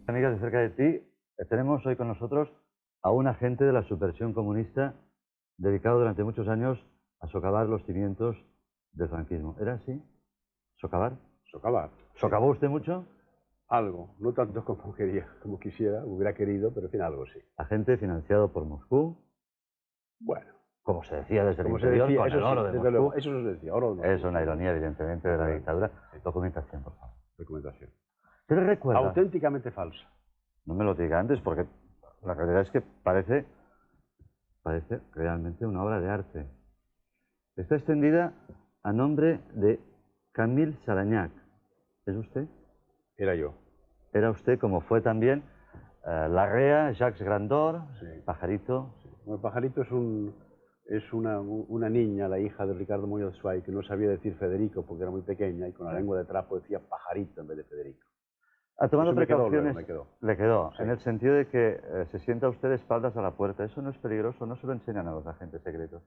Amigas de cerca de ti, tenemos hoy con nosotros a un agente de la subversión comunista dedicado durante muchos años a socavar los cimientos del franquismo. ¿Era así? ¿Socavar? Socavar. ¿Socavó usted mucho? Algo, no tanto como quería, como quisiera, hubiera querido, pero en fin, algo sí. Agente financiado por Moscú, Bueno, como se decía desde el como se interior, decía, con eso el oro sí, de desde Moscú. luego, eso se decía, oro no. Es una ironía, evidentemente, de la Bueno, dictadura. sí. Documentación, por favor. Documentación. ¿Qué le recuerda? Auténticamente falsa. No me lo diga antes, porque la realidad es que parece realmente una obra de arte. Está extendida a nombre de Camille Saragnac. ¿Es usted? Era yo. Era usted, como fue también Larrea, Jacques Grandor, Sí. Pajarito. Sí. Bueno, el pajarito es una niña, la hija de Ricardo Muñoz Suárez, que no sabía decir Federico porque era muy pequeña y con la lengua de trapo decía pajarito en vez de Federico. Ha tomado Eso me quedó precauciones. luego, me quedó. Le quedó, Sí. en el sentido de que se sienta usted de espaldas a la puerta. Eso no es peligroso, no se lo enseñan a los agentes secretos.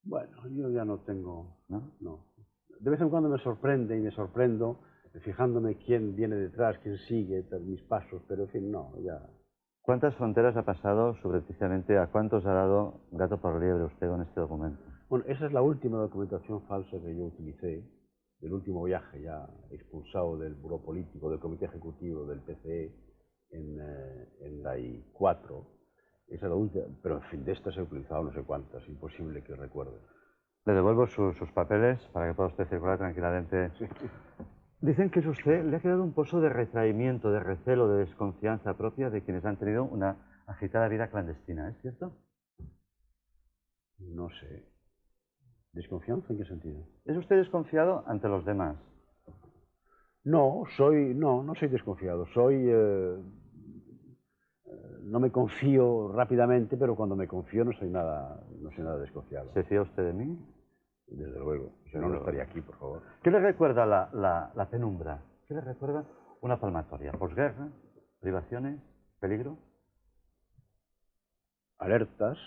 Bueno, yo ya no tengo, ¿No? no. De vez en cuando me sorprende y me sorprendo fijándome quién viene detrás, quién sigue mis pasos, pero en fin, no, ya. ¿Cuántas fronteras ha pasado subrepticiamente? ¿A cuántos ha dado gato por liebre usted con este documento? Bueno, esa es la última documentación falsa que yo utilicé, del último viaje ya expulsado del Buró Político, del Comité Ejecutivo del PCE en la I4. Esa es la última, pero en fin, de estas he utilizado no sé cuántas, imposible que recuerde. Le devuelvo sus papeles para que pueda usted circular tranquilamente. Sí. Dicen que es usted, le ha quedado un pozo de retraimiento, de recelo, de desconfianza propia de quienes han tenido una agitada vida clandestina, ¿es cierto? No sé. ¿Desconfianza en qué sentido? ¿Es usted desconfiado ante los demás? No, no soy desconfiado. No me confío rápidamente, pero cuando me confío no soy nada desconfiado. ¿Se fía usted de mí? Desde luego. Si no, no estaría aquí, por favor. ¿Qué le recuerda la penumbra? ¿Qué le recuerda una palmatoria? ¿Posguerra? ¿Privaciones? ¿Peligro? Alertas,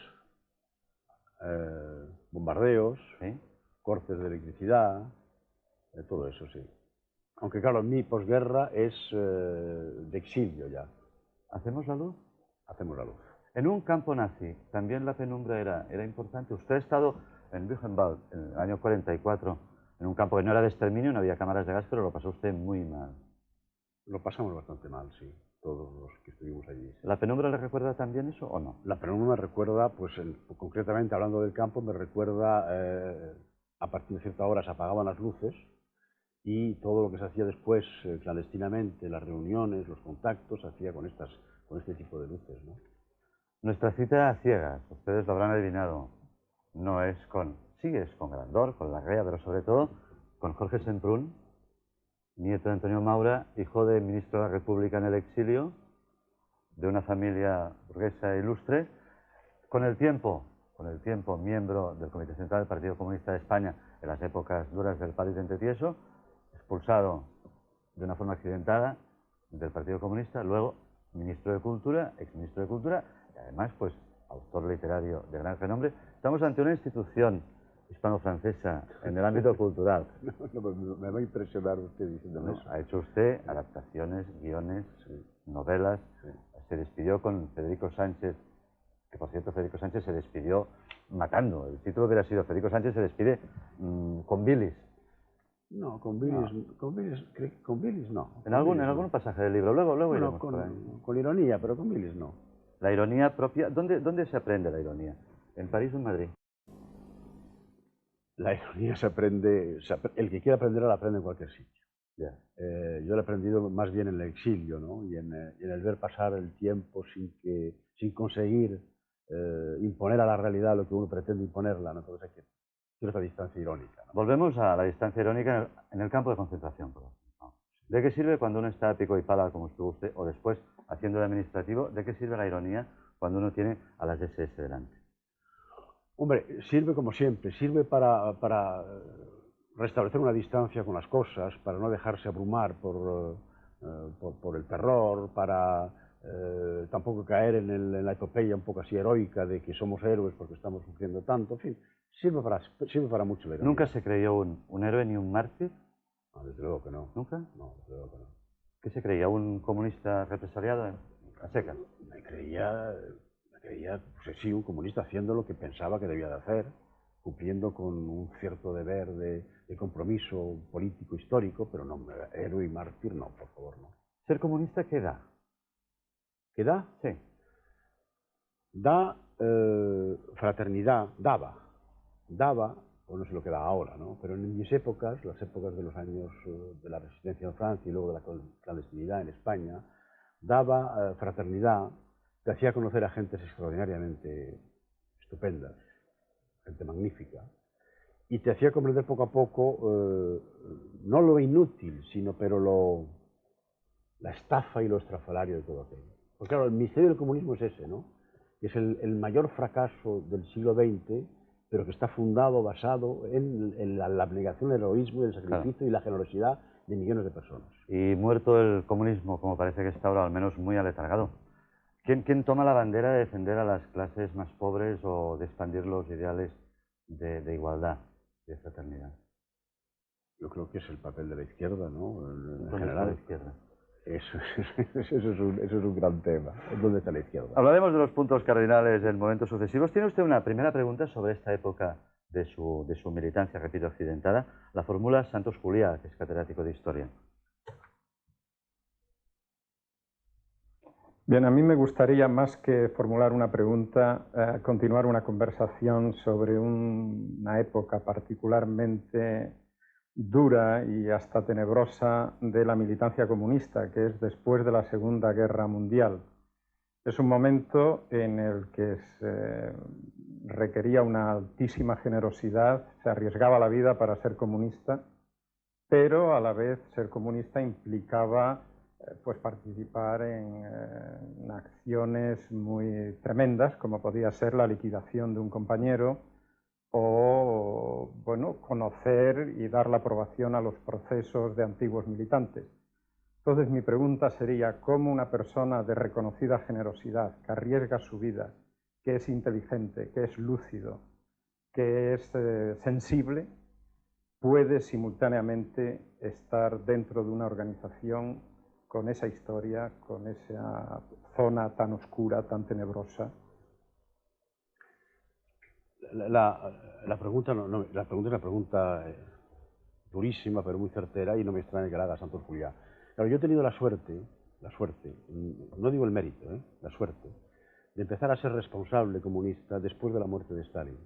bombardeos, ¿Sí? cortes de electricidad, todo eso, sí. Aunque claro, mi posguerra es de exilio ya. ¿Hacemos la luz? Hacemos la luz. En un campo nazi, también la penumbra era importante. Usted ha estado en Buchenwald en el año 44, en un campo que no era de exterminio, no había cámaras de gas, pero lo pasó usted muy mal. Lo pasamos bastante mal, sí, todos los que estuvimos allí. Sí. ¿La penumbra le recuerda también eso o no? La penumbra me recuerda, pues concretamente hablando del campo, me recuerda a partir de cierta hora se apagaban las luces y todo lo que se hacía después clandestinamente, las reuniones, los contactos, se hacía con este tipo de luces, ¿no? Nuestra cita a ciegas, ustedes lo habrán adivinado, no es sí es con Grandor, con Larrea, pero sobre todo con Jorge Semprún, nieto de Antonio Maura, hijo del ministro de la República en el exilio, de una familia burguesa ilustre, con el tiempo, miembro del Comité Central del Partido Comunista de España en las épocas duras del París de Tieso, expulsado de una forma accidentada del Partido Comunista, luego ministro de Cultura, exministro de Cultura, y además, pues, autor literario de gran renombre. Estamos ante una institución hispano-francesa en el ámbito cultural. Me va a impresionar usted diciéndome eso. Ha hecho usted adaptaciones, guiones, novelas. Sí. Se despidió con Federico Sánchez, que por cierto Federico Sánchez se despidió matando. El título hubiera sido Federico Sánchez se despide con bilis. No, con bilis no. En algún pasaje del libro, luego Bueno, iremos por ahí. con ironía, pero con bilis no. La ironía propia, ¿dónde se aprende la ironía? ¿En París o en Madrid? La ironía se aprende, el que quiera aprenderla la aprende en cualquier sitio. Yeah. Yo la he aprendido más bien en el exilio, ¿no? Y en el ver pasar el tiempo sin conseguir imponer a la realidad lo que uno pretende imponerla, ¿no? Entonces hay que cierta distancia irónica, ¿no? Volvemos a la distancia irónica en el campo de concentración. ¿No? ¿De qué sirve cuando uno está a pico y pala, como estuvo usted, o después haciendo de administrativo? ¿De qué sirve la ironía cuando uno tiene a las SS delante? Hombre, sirve como siempre, sirve para restablecer una distancia con las cosas, para no dejarse abrumar por el terror, para tampoco caer en la epopeya un poco así heroica de que somos héroes porque estamos sufriendo tanto. En fin, sirve para mucho la ironía. ¿Nunca se creyó un héroe ni un mártir? No, desde luego que no. ¿Nunca? No, desde luego que no. ¿Qué se creía? ¿Un comunista represaliado a secas? Me creía, pues sí, un comunista haciendo lo que pensaba que debía de hacer, cumpliendo con un cierto deber de compromiso político histórico, pero no, héroe y mártir no, por favor, no. ¿Ser comunista qué da? ¿Qué da? Sí. Da fraternidad, daba, o no sé lo que da ahora, ¿no? Pero en mis épocas, las épocas de los años de la resistencia en Francia y luego de la clandestinidad en España, daba fraternidad, te hacía conocer a gentes extraordinariamente estupendas, gente magnífica, y te hacía comprender poco a poco no lo inútil, sino la estafa y lo estrafalario de todo aquello. Porque claro, el misterio del comunismo es ese, ¿no? Es el mayor fracaso del siglo XX, pero que está fundado, basado en la abnegación, el heroísmo, el sacrificio y la generosidad de millones de personas. Y muerto el comunismo, como parece que está ahora, al menos muy aletargado, ¿quién toma la bandera de defender a las clases más pobres o de expandir los ideales de igualdad, de fraternidad? Yo creo que es el papel de la izquierda, ¿no? En ¿Dónde está la izquierda? Eso es un gran tema. ¿Dónde está la izquierda? Hablaremos de los puntos cardinales en momentos sucesivos. ¿Tiene usted una primera pregunta sobre esta época de su militancia, repito, accidentada? La formula Santos Juliá, que es catedrático de Historia. Bien, a mí me gustaría, más que formular una pregunta, continuar una conversación sobre una época particularmente dura y hasta tenebrosa de la militancia comunista, que es después de la Segunda Guerra Mundial. Es un momento en el que se requería una altísima generosidad, se arriesgaba la vida para ser comunista, pero a la vez ser comunista implicaba pues participar en acciones muy tremendas, como podía ser la liquidación de un compañero o, bueno, conocer y dar la aprobación a los procesos de antiguos militantes. Entonces mi pregunta sería, ¿cómo una persona de reconocida generosidad, que arriesga su vida, que es inteligente, que es lúcido, que es sensible, puede simultáneamente estar dentro de una organización con esa historia, con esa zona tan oscura, tan tenebrosa? La pregunta es una pregunta durísima, pero muy certera, y no me extraña que la haga Santos Juliá. Claro, yo he tenido la suerte, no digo el mérito, la suerte, de empezar a ser responsable comunista después de la muerte de Stalin.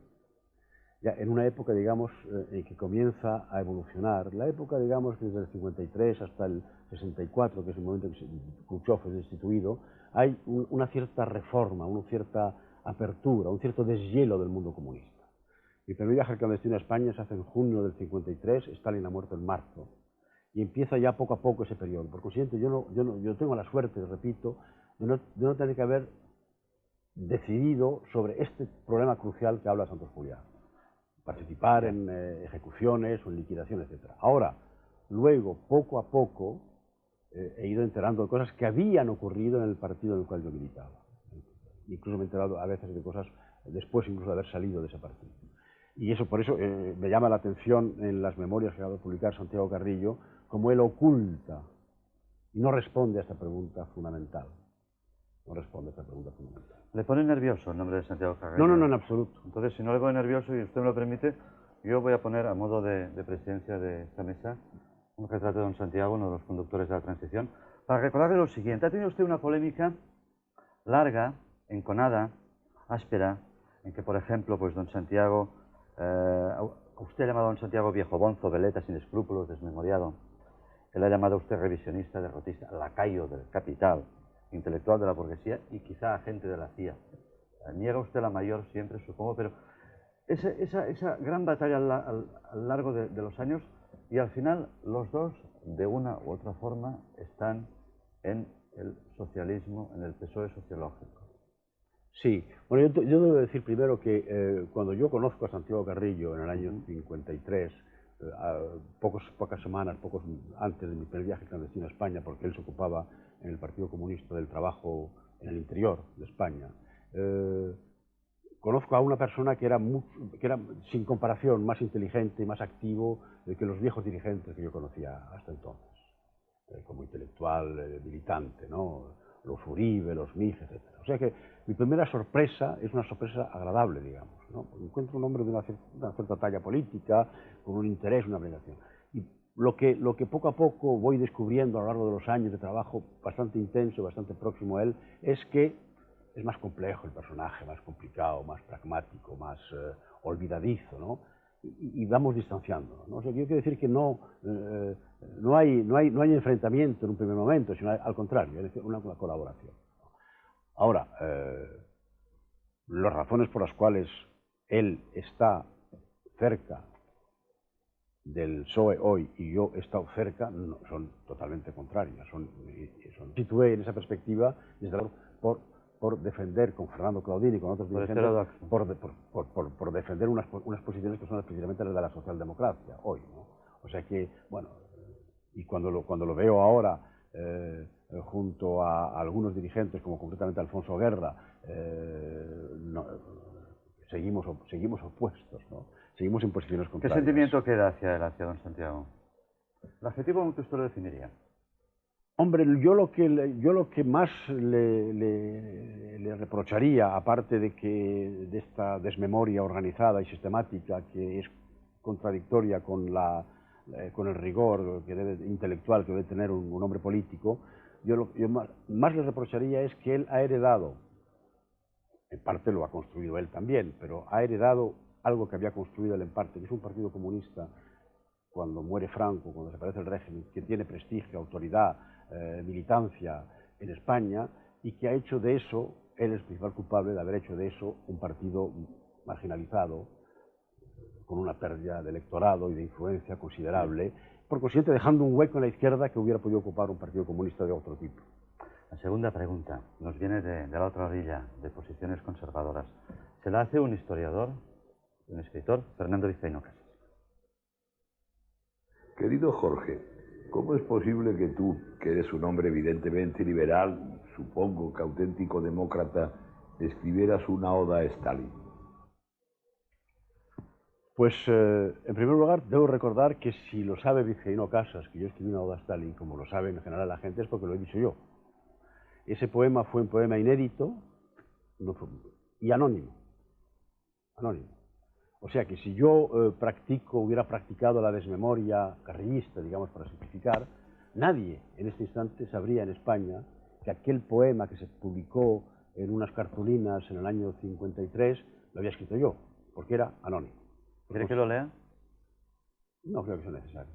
Ya en una época, digamos, en que comienza a evolucionar, la época, digamos, desde el 53 hasta el 64, que es el momento en que Khrushchev es destituido, hay una cierta reforma, una cierta apertura, un cierto deshielo del mundo comunista. Mi primer viaje al clandestino a España se hace en junio del 53, Stalin ha muerto en marzo, y empieza ya poco a poco ese periodo. Por consiguiente, yo tengo la suerte, repito, de no tener que haber decidido sobre este problema crucial que habla Santos Juliá. Participar en ejecuciones o en liquidaciones, etc. Ahora, luego, poco a poco, he ido enterando de cosas que habían ocurrido en el partido en el cual yo militaba. Incluso me he enterado a veces de cosas después incluso de haber salido de ese partido. Y eso, por eso, me llama la atención en las memorias que acaba de publicar Santiago Carrillo, como él oculta y no responde a esta pregunta fundamental. No responde a esta pregunta fundamental. ¿Le pone nervioso el nombre de Santiago Carrillo? No, en absoluto. Entonces, si no le pone nervioso y usted me lo permite, yo voy a poner a modo de presidencia de esta mesa un retrato de don Santiago, uno de los conductores de la transición, para recordarle lo siguiente. Ha tenido usted una polémica larga, enconada, áspera, en que, por ejemplo, pues don Santiago, usted ha llamado a don Santiago viejo bonzo, veleta, sin escrúpulos, desmemoriado. Él ha llamado a usted revisionista, derrotista, lacayo del capital, intelectual de la burguesía y quizá agente de la CIA. Niega usted la mayor siempre, supongo, pero esa gran batalla a lo largo de los años, y al final los dos, de una u otra forma, están en el socialismo, en el PSOE sociológico. Sí, bueno, yo debo decir primero que cuando yo conozco a Santiago Carrillo en el año 53, pocas semanas, antes de mi primer viaje clandestino a España, porque él se ocupaba en el Partido Comunista del trabajo en el interior de España, conozco a una persona que era sin comparación más inteligente y más activo que los viejos dirigentes que yo conocía hasta entonces. como intelectual militante, ¿no? Los Uribe, los Mises, etc. O sea que mi primera sorpresa es una sorpresa agradable, digamos, ¿no? Encuentro un hombre de una cierta talla política, con un interés, una abnegación. Y lo que poco a poco voy descubriendo a lo largo de los años de trabajo bastante intenso, bastante próximo a él, es que es más complejo el personaje, más complicado, más pragmático, más olvidadizo, ¿no? Y vamos distanciándonos, ¿no? O sea, yo quiero decir que no hay enfrentamiento en un primer momento, sino al contrario, es una colaboración. Ahora, las razones por las cuales él está cerca del PSOE hoy y yo he estado cerca son totalmente contrarias. Situé en esa perspectiva desde por defender con Fernando Claudín y con otros dirigentes, por defender unas posiciones que son precisamente las de la socialdemocracia hoy, ¿no? O sea que, bueno, y cuando lo veo ahora junto a algunos dirigentes, como concretamente Alfonso Guerra, seguimos opuestos, ¿no? Seguimos en posiciones contrarias. ¿Qué sentimiento queda hacia don Santiago? ¿El adjetivo cómo usted lo definiría? Hombre, yo lo que más le reprocharía, aparte de esta desmemoria organizada y sistemática que es contradictoria con el rigor intelectual que debe tener un hombre político, yo más le reprocharía es que él ha heredado, en parte lo ha construido él también, pero ha heredado algo que había construido él en parte, que es un partido comunista, cuando muere Franco, cuando desaparece el régimen, que tiene prestigio, autoridad, militancia en España, y que ha hecho de eso, él es el principal culpable de haber hecho de eso un partido marginalizado, con una pérdida de electorado y de influencia considerable, por consiguiente dejando un hueco en la izquierda que hubiera podido ocupar un partido comunista de otro tipo. La segunda pregunta nos viene de la otra orilla, de posiciones conservadoras. Se la hace un historiador, un escritor, Fernando Vizcaíno Casas. Querido Jorge, ¿cómo es posible que tú, que eres un hombre evidentemente liberal, supongo que auténtico demócrata, escribieras una oda a Stalin? Pues, en primer lugar, debo recordar que si lo sabe Vizcaíno Casas, que yo escribí una oda a Stalin, como lo sabe en general la gente, es porque lo he dicho yo. Ese poema fue un poema inédito y anónimo. O sea que si yo hubiera practicado la desmemoria carrillista, digamos, para simplificar, nadie en este instante sabría en España que aquel poema que se publicó en unas cartulinas en el año 53 lo había escrito yo, porque era anónimo. ¿Quiere que lo lea? No creo que sea necesario.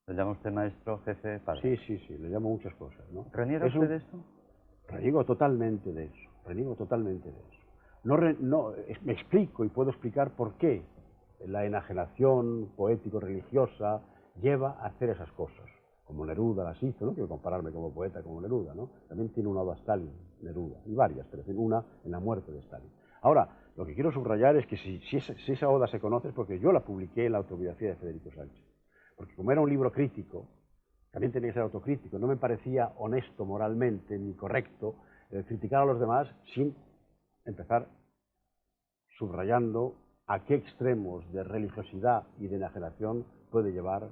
¿Le llama usted maestro, jefe, padre? Sí, le llamo muchas cosas, ¿no? ¿Reniega usted de esto? Reniego totalmente de eso. Me explico y puedo explicar por qué la enajenación poético-religiosa lleva a hacer esas cosas, como Neruda las hizo. No quiero compararme como poeta como Neruda, ¿no? También tiene una oda a Stalin, Neruda, y varias, pero tiene una en la muerte de Stalin. Ahora, lo que quiero subrayar es que si esa oda se conoce es porque yo la publiqué en la autobiografía de Federico Sánchez. Porque como era un libro crítico, también tenía que ser autocrítico. No me parecía honesto moralmente ni correcto criticar a los demás sin empezar subrayando a qué extremos de religiosidad y de enajenación puede llevar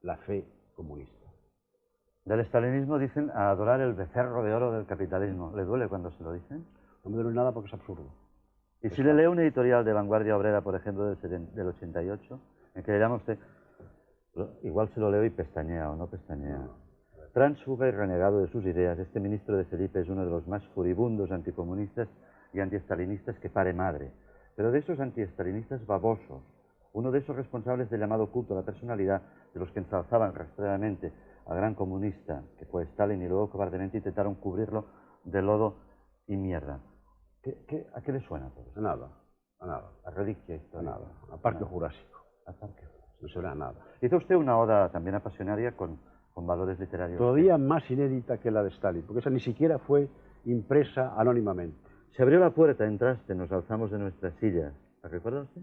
la fe comunista. Del estalinismo dicen a adorar el becerro de oro del capitalismo. ¿Le duele cuando se lo dicen? No me duele nada porque es absurdo. Y si le leo un editorial de Vanguardia Obrera, por ejemplo, del 88, en que le llama usted, igual se lo leo y pestañea o no pestañea. Tránsfuga y renegado de sus ideas, este ministro de Felipe es uno de los más furibundos anticomunistas y antiestalinistas que pare madre. Pero de esos antiestalinistas babosos, uno de esos responsables del llamado culto a la personalidad, de los que ensalzaban rastreadamente al gran comunista, que fue Stalin, y luego cobardemente intentaron cubrirlo de lodo y mierda. ¿A qué le suena todo eso? A nada, a nada. A reliquia histórica. A nada, a Parque Jurásico. A Parque Jurásico. No suena a nada. Hizo usted una oda también apasionaria con valores literarios. Todavía más inédita que la de Stalin, porque esa ni siquiera fue impresa anónimamente. Se abrió la puerta, entraste, nos alzamos de nuestras sillas. ¿La recuerda usted?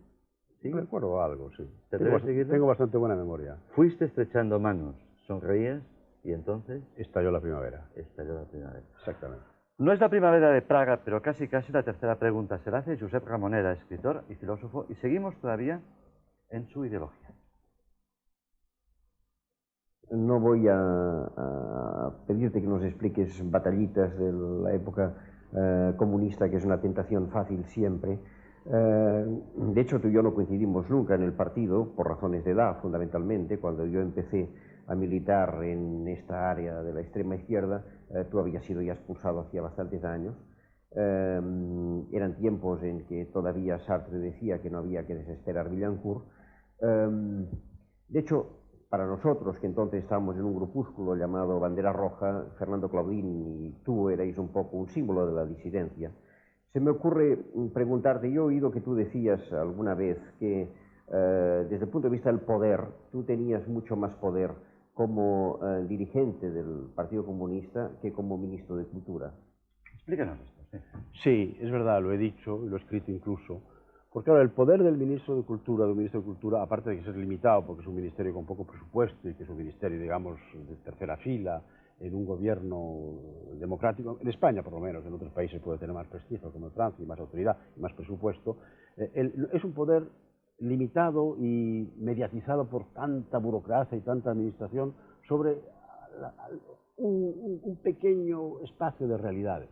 Sí, recuerdo algo, sí. ¿Te Tengo bastante buena memoria. Fuiste estrechando manos, sonreías y entonces... Estalló la primavera. Estalló la primavera. Exactamente. No es la primavera de Praga, pero casi la tercera pregunta se la hace Josep Ramoneda, escritor y filósofo, y seguimos todavía en su ideología. No voy a pedirte que nos expliques batallitas de la época comunista, que es una tentación fácil siempre. De hecho, tú y yo no coincidimos nunca en el partido, por razones de edad fundamentalmente. Cuando yo empecé a militar en esta área de la extrema izquierda, tú habías sido ya expulsado hacía bastantes años. Eran tiempos en que todavía Sartre decía que no había que desesperar Villancourt. De hecho, para nosotros, que entonces estábamos en un grupúsculo llamado Bandera Roja, Fernando Claudín y tú erais un poco un símbolo de la disidencia. Se me ocurre preguntarte, yo he oído que tú decías alguna vez que desde el punto de vista del poder, tú tenías mucho más poder como dirigente del Partido Comunista que como ministro de Cultura. Explícanos esto. Sí. Sí, es verdad, lo he dicho y lo he escrito incluso. Porque claro, el poder del ministro de Cultura, aparte de que es limitado, porque es un ministerio con poco presupuesto y que es un ministerio, digamos, de tercera fila en un gobierno democrático, en España por lo menos, en otros países puede tener más prestigio, como en Francia, y más autoridad y más presupuesto, es un poder limitado y mediatizado por tanta burocracia y tanta administración sobre un pequeño espacio de realidades.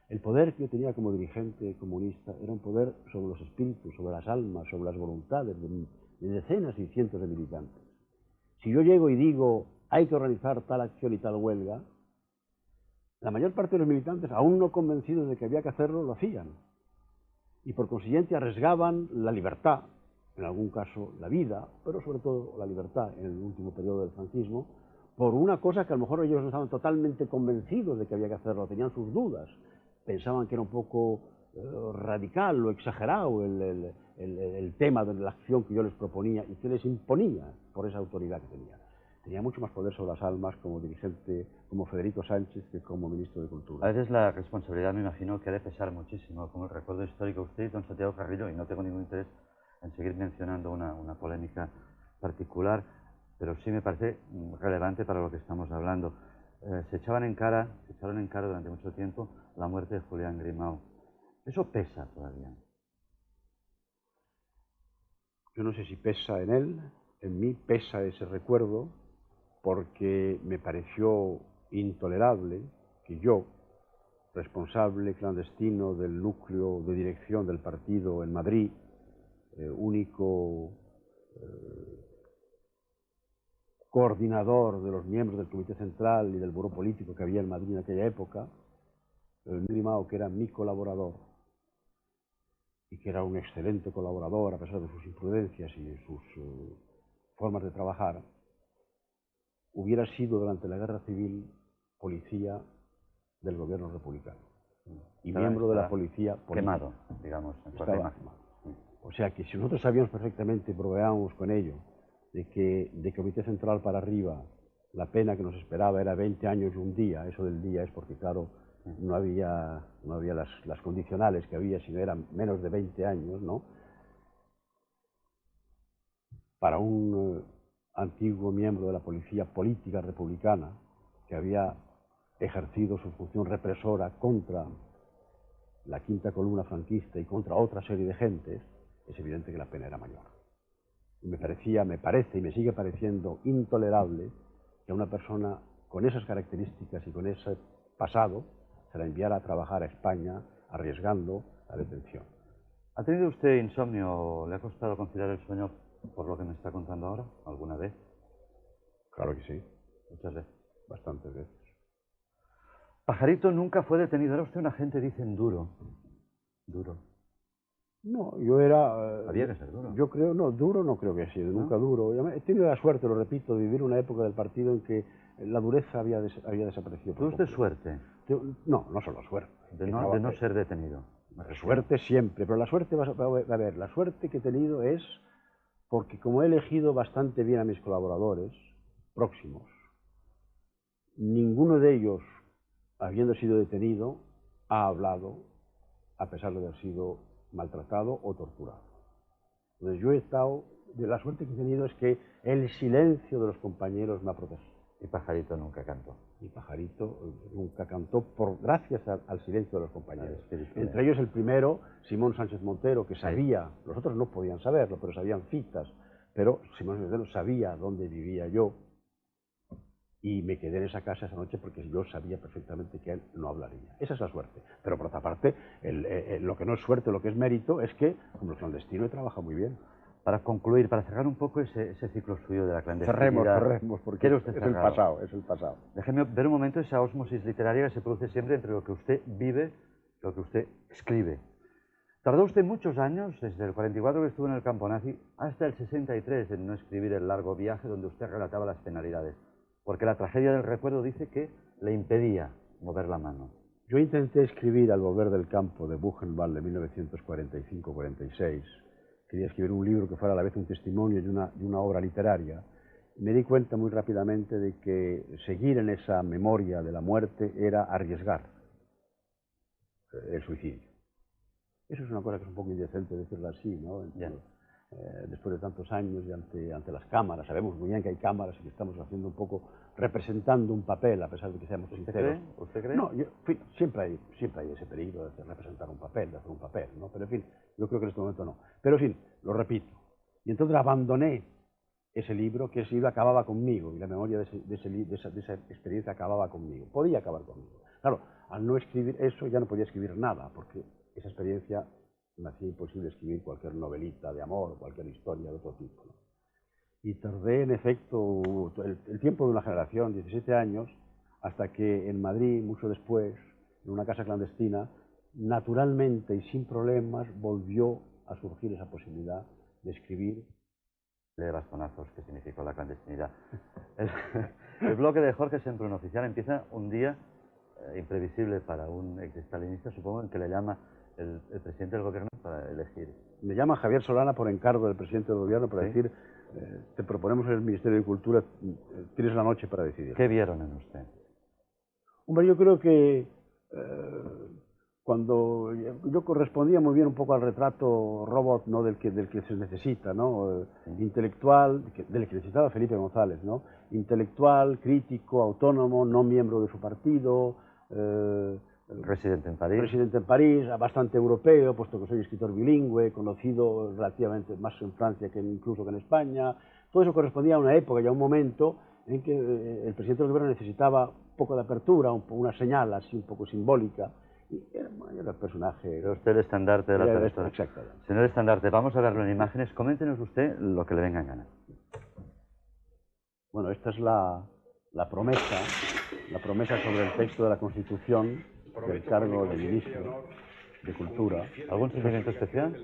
El poder que yo tenía como dirigente comunista era un poder sobre los espíritus, sobre las almas, sobre las voluntades de decenas y cientos de militantes. Si yo llego y digo, hay que organizar tal acción y tal huelga, la mayor parte de los militantes, aún no convencidos de que había que hacerlo, lo hacían. Y por consiguiente arriesgaban la libertad, en algún caso la vida, pero sobre todo la libertad en el último periodo del franquismo, por una cosa que a lo mejor ellos no estaban totalmente convencidos de que había que hacerlo, tenían sus dudas. Pensaban que era un poco radical o exagerado el tema de la acción que yo les proponía y que les imponía por esa autoridad que tenía. Tenía mucho más poder sobre las almas como dirigente, como Federico Sánchez, que como ministro de Cultura. A veces la responsabilidad, me imagino, que ha de pesar muchísimo, como el recuerdo histórico de usted y don Santiago Carrillo, y no tengo ningún interés en seguir mencionando una polémica particular, pero sí me parece relevante para lo que estamos hablando. Se echaron en cara durante mucho tiempo la muerte de Julián Grimau. ¿Eso pesa todavía? Yo no sé si pesa en él, en mí pesa ese recuerdo, porque me pareció intolerable que yo, responsable clandestino del núcleo de dirección del partido en Madrid, único coordinador de los miembros del Comité Central y del Buró Político que había en Madrid en aquella época, Grimau, que era mi colaborador y que era un excelente colaborador a pesar de sus imprudencias y de sus formas de trabajar, hubiera sido durante la Guerra Civil policía del gobierno republicano y miembro de la policía política. Quemado, digamos, en cuarta imagen. O sea que si nosotros sabíamos perfectamente, probábamos con ello, de que de Comité Central para arriba la pena que nos esperaba era 20 años y un día, eso del día es porque, claro, no había las condicionales que había, sino eran menos de 20 años, ¿no? Para un antiguo miembro de la policía política republicana que había ejercido su función represora contra la quinta columna franquista y contra otra serie de gentes, es evidente que la pena era mayor. Y me parece y me sigue pareciendo intolerable que a una persona con esas características y con ese pasado se la enviara a trabajar a España arriesgando la detención. ¿Ha tenido usted insomnio o le ha costado conciliar el sueño por lo que me está contando ahora? ¿Alguna vez? Claro que sí. Muchas veces. Bastantes veces. Pajarito nunca fue detenido. Era usted un agente, dicen, duro. Duro. No, yo era... Había que ser duro. Yo creo, no, duro no creo que haya sido, nunca duro. He tenido la suerte, lo repito, de vivir una época del partido en que la dureza había desaparecido. ¿Tuvo usted suerte? No, no solo suerte. De no ser detenido. Suerte siempre, pero la suerte, a ver, la suerte que he tenido es porque como he elegido bastante bien a mis colaboradores próximos, ninguno de ellos, habiendo sido detenido, ha hablado a pesar de haber sido maltratado o torturado. Entonces yo he estado, de la suerte que he tenido es que el silencio de los compañeros me ha protegido. Y Pajarito nunca cantó. Y Pajarito nunca cantó gracias al silencio de los compañeros. Entre de... ellos el primero, Simón Sánchez Montero, que sabía, los otros no podían saberlo, pero sabían citas, pero Simón Sánchez Montero sabía dónde vivía yo, y me quedé en esa casa esa noche porque yo sabía perfectamente que él no hablaría. Esa es la suerte. Pero por otra parte, lo que no es suerte, lo que es mérito, es que como clandestino he trabajado muy bien. Para concluir, para cerrar un poco ese ciclo suyo de la clandestinidad... Cerremos, porque es el pasado. Déjeme ver un momento esa ósmosis literaria que se produce siempre entre lo que usted vive y lo que usted escribe. Tardó usted muchos años, desde el 44 que estuvo en el campo nazi, hasta el 63 en no escribir El largo viaje, donde usted relataba las penalidades, porque la tragedia del recuerdo dice que le impedía mover la mano. Yo intenté escribir Al volver del campo de Buchenwald de 1945-46. Quería escribir un libro que fuera a la vez un testimonio y una obra literaria. Me di cuenta muy rápidamente de que seguir en esa memoria de la muerte era arriesgar el suicidio. Eso es una cosa que es un poco indecente decirlo así, ¿no? Después de tantos años y ante las cámaras, sabemos muy bien que hay cámaras y que estamos haciendo un poco, representando un papel, a pesar de que seamos sinceros. ¿Usted cree? No, siempre hay ese peligro de representar un papel, de hacer un papel, ¿no? Pero en fin, yo creo que en este momento no. Pero en fin, lo repito. Y entonces abandoné ese libro, que ese libro acababa conmigo, y la memoria de esa experiencia acababa conmigo. Podía acabar conmigo. Claro, al no escribir eso ya no podía escribir nada, porque esa experiencia me hacía imposible escribir cualquier novelita de amor, cualquier historia de otro tipo, ¿no? Y tardé, en efecto, el tiempo de una generación, 17 años, hasta que en Madrid, mucho después, en una casa clandestina, naturalmente y sin problemas, volvió a surgir esa posibilidad de escribir. De bastonazos que significó la clandestinidad. El bloque de Jorge Semprún oficial empieza un día imprevisible para un exestalinista, supongo, en que le llama el presidente del gobierno para elegir. Me llama Javier Solana por encargo del presidente del gobierno para decir, te proponemos en el Ministerio de Cultura, tienes la noche para decidir. ¿Qué vieron en usted? Hombre, yo creo que cuando yo correspondía muy bien un poco al retrato robot, ¿no? del que se necesita, ¿no? Intelectual, del que necesitaba Felipe González, ¿no? Intelectual, crítico, autónomo, no miembro de su partido, residente en París. Residente en París, bastante europeo, puesto que soy escritor bilingüe, conocido relativamente más en Francia que incluso que en España. Todo eso correspondía a una época y a un momento en que el presidente del gobierno necesitaba un poco de apertura, una señal así un poco simbólica. Y era el personaje... Era usted el estandarte de la persona. Exactamente. Señor estandarte, vamos a verlo en imágenes. Coméntenos usted lo que le venga en gana. Bueno, esta es la promesa sobre el texto de la Constitución del cargo de ministro de Cultura. ¿Algún sentimiento especial?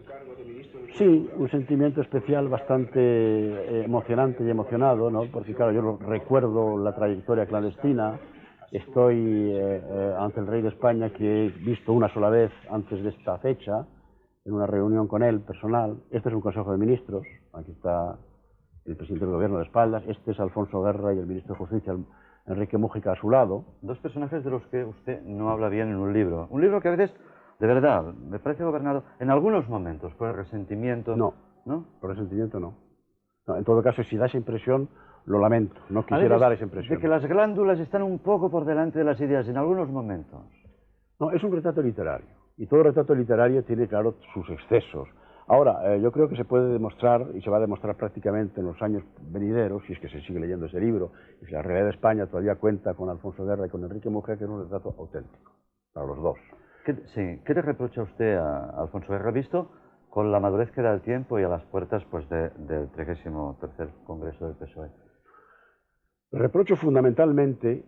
Sí, un sentimiento especial bastante emocionante y emocionado, ¿no? Porque claro, yo recuerdo la trayectoria clandestina. Estoy ante el rey de España, que he visto una sola vez antes de esta fecha, en una reunión con él personal. Este es un Consejo de Ministros, aquí está el presidente del gobierno de espaldas, este es Alfonso Guerra y el ministro de Justicia, Enrique Mújica, a su lado. Dos personajes de los que usted no habla bien en un libro. Un libro que a veces, de verdad, me parece gobernado en algunos momentos por el resentimiento. No, ¿no? Por resentimiento no. En todo caso, si da esa impresión, lo lamento, no quisiera dar esa impresión. De que las glándulas están un poco por delante de las ideas en algunos momentos. No, es un retrato literario, y todo retrato literario tiene, claro, sus excesos. Ahora, yo creo que se puede demostrar, y se va a demostrar prácticamente en los años venideros, si es que se sigue leyendo ese libro, y si la realidad de España todavía cuenta con Alfonso Guerra y con Enrique Mújica, que es un retrato auténtico, para los dos. ¿Qué le reprocha usted a Alfonso Guerra, visto con la madurez que da el tiempo y a las puertas pues, del 33º Congreso del PSOE? Reprocho fundamentalmente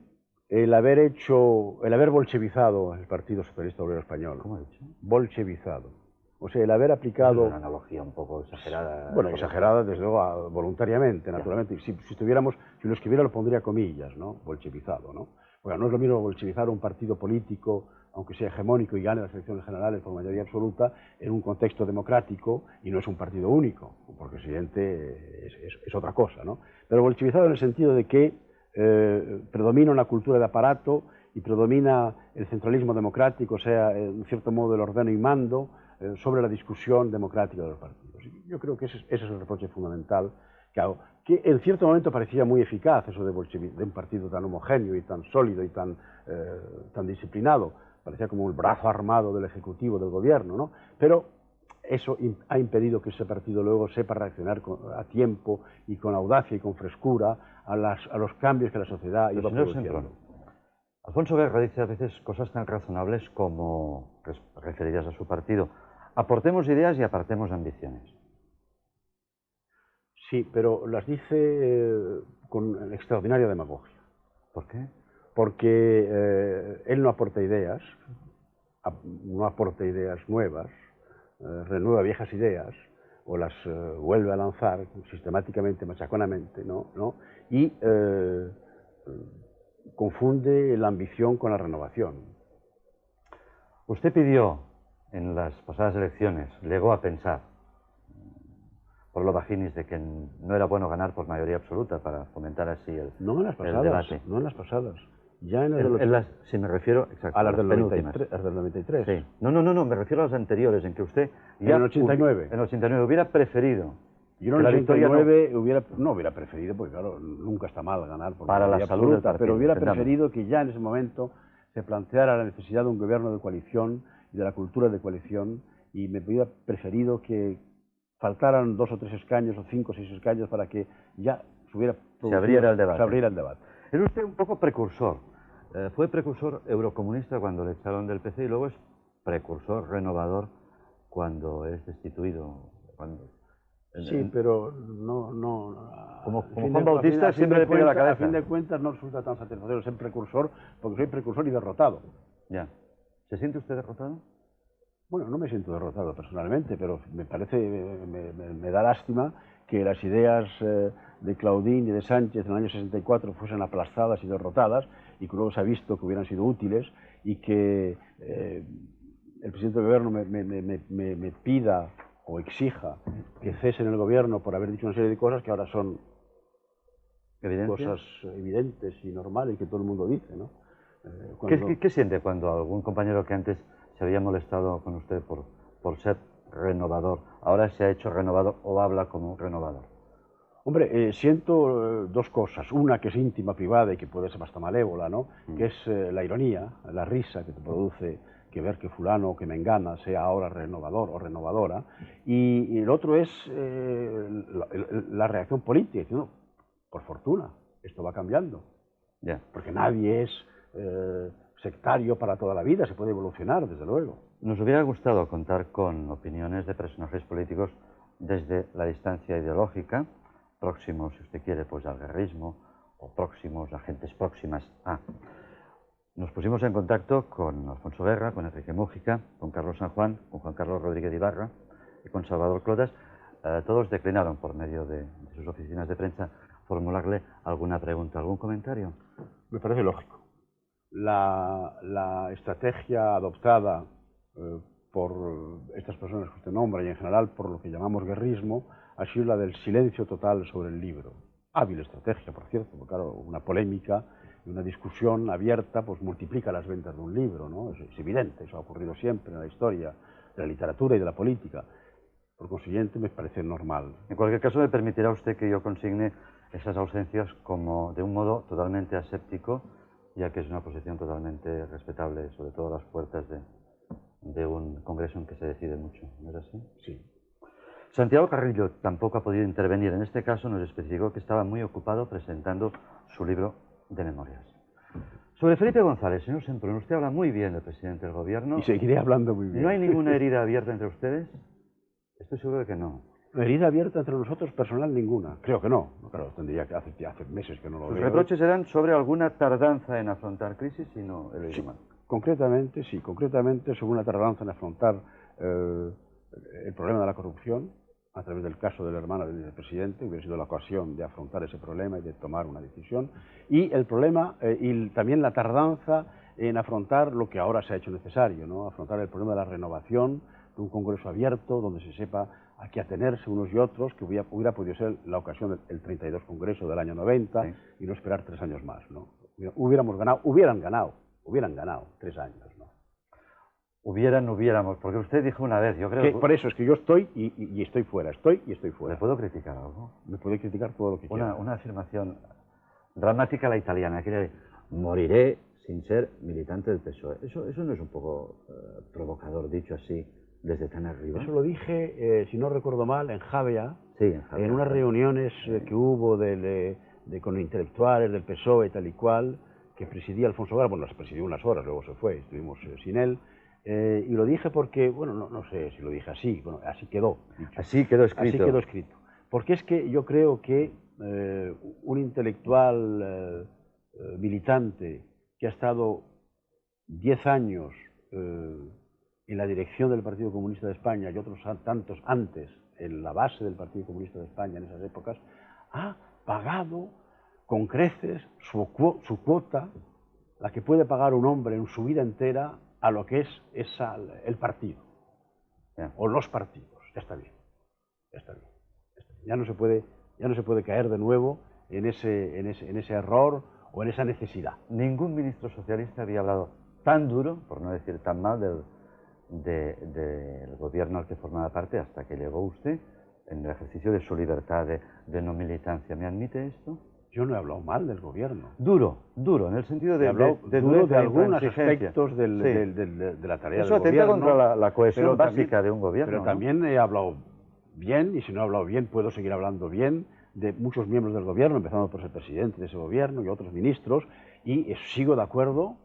el haber bolchevizado el Partido Socialista Obrero Español. ¿Cómo ha dicho? Bolchevizado. O sea, el haber aplicado... Es una analogía un poco exagerada. Bueno, exagerada, desde luego, voluntariamente, naturalmente. Si lo escribiera lo pondría comillas, ¿no? Bolchevizado, ¿no? Porque no es lo mismo bolchevizar un partido político, aunque sea hegemónico y gane las elecciones generales por mayoría absoluta, en un contexto democrático, y no es un partido único, porque el presidente es otra cosa, ¿no? Pero bolchevizado en el sentido de que predomina una cultura de aparato y predomina el centralismo democrático, o sea, en cierto modo el ordeno y mando, sobre la discusión democrática de los partidos. Yo creo que ese es el reproche fundamental que hago, que en cierto momento parecía muy eficaz eso de un partido tan homogéneo y tan sólido y tan disciplinado, parecía como el brazo armado del Ejecutivo, del Gobierno, ¿no? Pero eso ha impedido que ese partido luego sepa reaccionar a tiempo y con audacia y con frescura a los cambios que la sociedad iba produciendo. Alfonso Guerra dice a veces cosas tan razonables como referidas a su partido. Aportemos ideas y apartemos ambiciones. Sí, pero las dice con extraordinaria demagogia. ¿Por qué? Porque él no aporta ideas nuevas, renueva viejas ideas o las vuelve a lanzar sistemáticamente, machaconamente, ¿no? Y confunde la ambición con la renovación. Usted pidió en las pasadas elecciones, llegó a pensar, por lo bajinis, de que no era bueno ganar por mayoría absoluta para fomentar así el debate. No en las pasadas. Ya si me refiero a las del 93. Sí. No, me refiero a las anteriores, en que usted ya en el 89. En el 89 hubiera preferido. Yo en el 89 no hubiera preferido, porque claro, nunca está mal ganar por para la salud del partido, pero hubiera preferido que ya en ese momento se planteara la necesidad de un gobierno de coalición y de la cultura de coalición, y me hubiera preferido que faltaran 2 o 3 escaños, o 5 o 6 escaños, para que ya se abriera el debate. Se abriera el debate. Es usted un poco precursor. Fue precursor eurocomunista cuando le echaron del PC y luego es precursor renovador cuando es destituido. Sí, pero no... Como Juan Bautista siempre le pide la cabeza. A fin de cuentas no resulta tan satisfactorio ser precursor, porque soy precursor y derrotado. Ya. ¿Se siente usted derrotado? Bueno, no me siento derrotado personalmente, pero me parece, me da lástima que las ideas de Claudín y de Sánchez en el año 64 fuesen aplastadas y derrotadas, y que luego se ha visto que hubieran sido útiles, y que el presidente del gobierno me pida o exija que cese en el gobierno por haber dicho una serie de cosas que ahora son cosas evidentes y normales y que todo el mundo dice, ¿no? ¿Qué siente cuando algún compañero que antes se había molestado con usted por ser renovador, ahora se ha hecho renovador o habla como un renovador? Hombre, siento 2 cosas. Una que es íntima, privada y que puede ser hasta malévola, ¿no? Que es la ironía, la risa que te produce que ver que fulano o que mengana sea ahora renovador o renovadora. Y el otro es la reacción política, diciendo, por fortuna, esto va cambiando. Yeah. Porque nadie es sectario para toda la vida, se puede evolucionar, desde luego. Nos hubiera gustado contar con opiniones de personajes políticos desde la distancia ideológica, próximos, si usted quiere, pues al guerrismo, o próximos a gentes próximas a. Nos pusimos en contacto con Alfonso Guerra, con Enrique Mújica, con Carlos San Juan, con Juan Carlos Rodríguez Ibarra y con Salvador Clotas. Todos declinaron, por medio de sus oficinas de prensa, formularle alguna pregunta, algún comentario. Me parece lógico. La estrategia adoptada por estas personas que usted nombra y en general por lo que llamamos guerrismo ha sido la del silencio total sobre el libro. Hábil estrategia, por cierto, porque claro, una polémica y una discusión abierta pues multiplica las ventas de un libro, ¿no? Es evidente, eso ha ocurrido siempre en la historia de la literatura y de la política. Por consiguiente, me parece normal. En cualquier caso, me permitirá usted que yo consigne esas ausencias como de un modo totalmente aséptico, ya que es una posición totalmente respetable, sobre todo a las puertas de un congreso en que se decide mucho, ¿no es así? Sí. Santiago Carrillo tampoco ha podido intervenir. En este caso nos especificó que estaba muy ocupado presentando su libro de memorias. Sobre Felipe González, señor Semprún, usted habla muy bien del presidente del gobierno. Y seguiré hablando muy bien. ¿No hay ninguna herida abierta entre ustedes? Estoy seguro de que no. Herida abierta entre nosotros, personal, ninguna. Creo que no. Claro, tendría que hace meses que no lo veo. Sus reproches eran sobre alguna tardanza en afrontar crisis y no el sí, mal. Concretamente sobre una tardanza en afrontar el problema de la corrupción a través del caso del hermano del presidente. Hubiera sido la ocasión de afrontar ese problema y de tomar una decisión. Y el problema, y también la tardanza en afrontar lo que ahora se ha hecho necesario, ¿no? Afrontar el problema de la renovación, de un congreso abierto donde se sepa a qué atenerse unos y otros, que hubiera podido ser la ocasión del 32 Congreso del año 90, sí, y no esperar 3 años más, ¿no? Hubieran ganado 3 años, ¿no? Hubiéramos, porque usted dijo una vez, yo creo que... Por eso es que yo estoy y estoy fuera, estoy y estoy fuera. ¿Le puedo criticar algo? Me puede criticar todo lo que quiera. Una afirmación dramática a la italiana, que moriré sin ser militante del PSOE. Eso no es un poco provocador, dicho así, desde tan arriba. Eso lo dije, si no recuerdo mal, en Javea, Sí, en Javier. en unas reuniones que hubo con intelectuales del PSOE y tal y cual, que presidía Alfonso Gara. Bueno, las presidió unas horas, luego se fue, estuvimos sin él. Y lo dije porque, bueno, no sé si lo dije así, bueno, así quedó dicho. Así quedó escrito. Así quedó escrito. Porque es que yo creo que un intelectual militante que ha estado 10 años en la dirección del Partido Comunista de España y otros tantos antes en la base del Partido Comunista de España en esas épocas, ha pagado con creces su cuota, la que puede pagar un hombre en su vida entera a lo que es el partido, o los partidos. Ya está bien, ya está bien. Ya no se puede caer de nuevo en ese error o en esa necesidad. Ningún ministro socialista había hablado tan duro, por no decir tan mal, del gobierno al que formaba parte hasta que llegó usted en el ejercicio de su libertad de no militancia. ¿Me admite esto? Yo no he hablado mal del gobierno. Duro, en el sentido de duro dureza, de algunos intransigencia. aspectos de la tarea Eso del gobierno. atenta contra la cohesión pero básica también, de un gobierno. Pero ¿no? también he hablado bien, y si no he hablado bien, puedo seguir hablando bien de muchos miembros del gobierno, empezando por el presidente de ese gobierno y otros ministros, y sigo de acuerdo,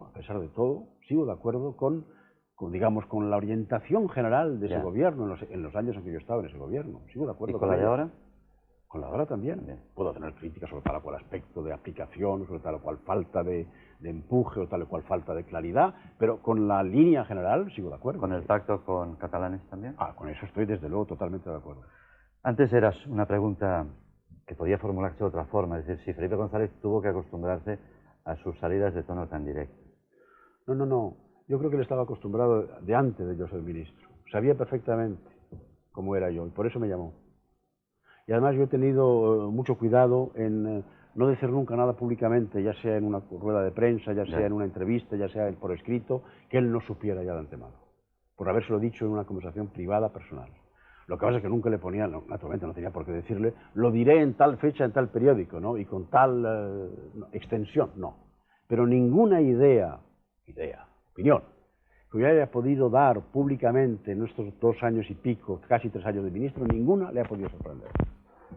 a pesar de todo, sigo de acuerdo con la orientación general de ese gobierno en los años en que yo estaba en ese gobierno. Sigo de acuerdo. ¿Y con la de ahora? Con la de ahora también. Puedo tener críticas sobre tal o cual aspecto de aplicación, sobre tal o cual falta de empuje o tal o cual falta de claridad, pero con la línea general sigo de acuerdo. ¿Con el pacto con catalanes también? Con eso estoy desde luego totalmente de acuerdo. Antes era una pregunta que podía formularse de otra forma, es decir, si Felipe González tuvo que acostumbrarse a sus salidas de tono tan directo. No. Yo creo que él estaba acostumbrado de antes de yo ser ministro. Sabía perfectamente cómo era yo y por eso me llamó. Y además yo he tenido mucho cuidado en no decir nunca nada públicamente, ya sea en una rueda de prensa, ya sea en una entrevista, ya sea por escrito, que él no supiera ya de antemano, por habérselo dicho en una conversación privada, personal. Lo que pasa es que nunca le ponía, naturalmente no tenía por qué decirle, lo diré en tal fecha, en tal periódico, ¿no? Y con tal extensión, no. Pero ninguna opinión, que yo haya podido dar públicamente en estos 2 años y pico, casi 3 años de ministro, ninguna le ha podido sorprender.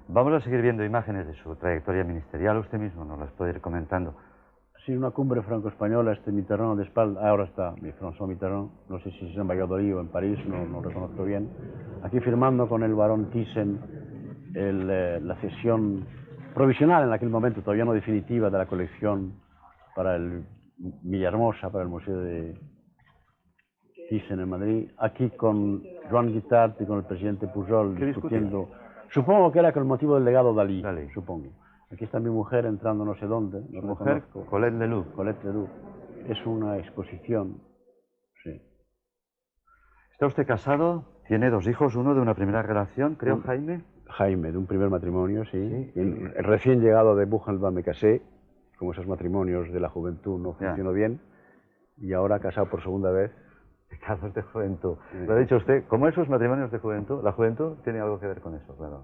Vamos a seguir viendo imágenes de su trayectoria ministerial, usted mismo nos las puede ir comentando. Sí, una cumbre franco-española, Mitterrand de espalda, ahora está François Mitterrand, no sé si es en Valladolid o en París, no reconozco bien, aquí firmando con el barón Thyssen la cesión provisional en aquel momento, todavía no definitiva, de la colección para el Villahermosa, para el Museo de Thyssen en Madrid, aquí con Joan Guitart y con el presidente Pujol discutiendo. Supongo que era con el motivo del legado Dalí, supongo. Aquí está mi mujer entrando no sé dónde. Su mujer, Colette Leloup. Colette Leloup. Es una exposición, sí. ¿Está usted casado? ¿Tiene 2 hijos? Uno de una primera relación, creo, Jaime. Jaime, de un primer matrimonio, sí. Recién llegado de Buchenwald me casé, como esos matrimonios de la juventud no funcionó bien, y ahora casado por segunda vez. Casos de juventud. Lo ha dicho usted, como esos matrimonios de juventud, la juventud tiene algo que ver con eso, claro.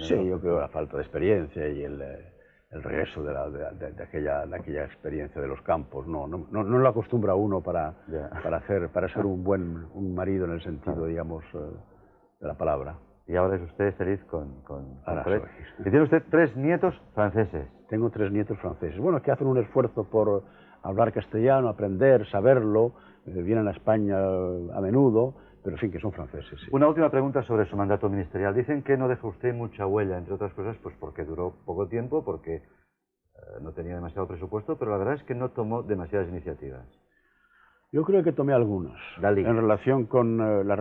Sí, yo creo la falta de experiencia y el regreso de aquella experiencia de los campos. No lo acostumbra uno para ser un marido en el sentido, digamos, de la palabra. Y ahora es usted feliz con y tiene usted 3 nietos franceses. Tengo 3 nietos franceses. Bueno, que hacen un esfuerzo por hablar castellano, aprender, saberlo, vienen a España a menudo, pero en fin, que son franceses. Sí. Una última pregunta sobre su mandato ministerial. Dicen que no deja usted mucha huella, entre otras cosas, pues porque duró poco tiempo, porque no tenía demasiado presupuesto, pero la verdad es que no tomó demasiadas iniciativas. Yo creo que tomé algunas, Dalí. en relación con las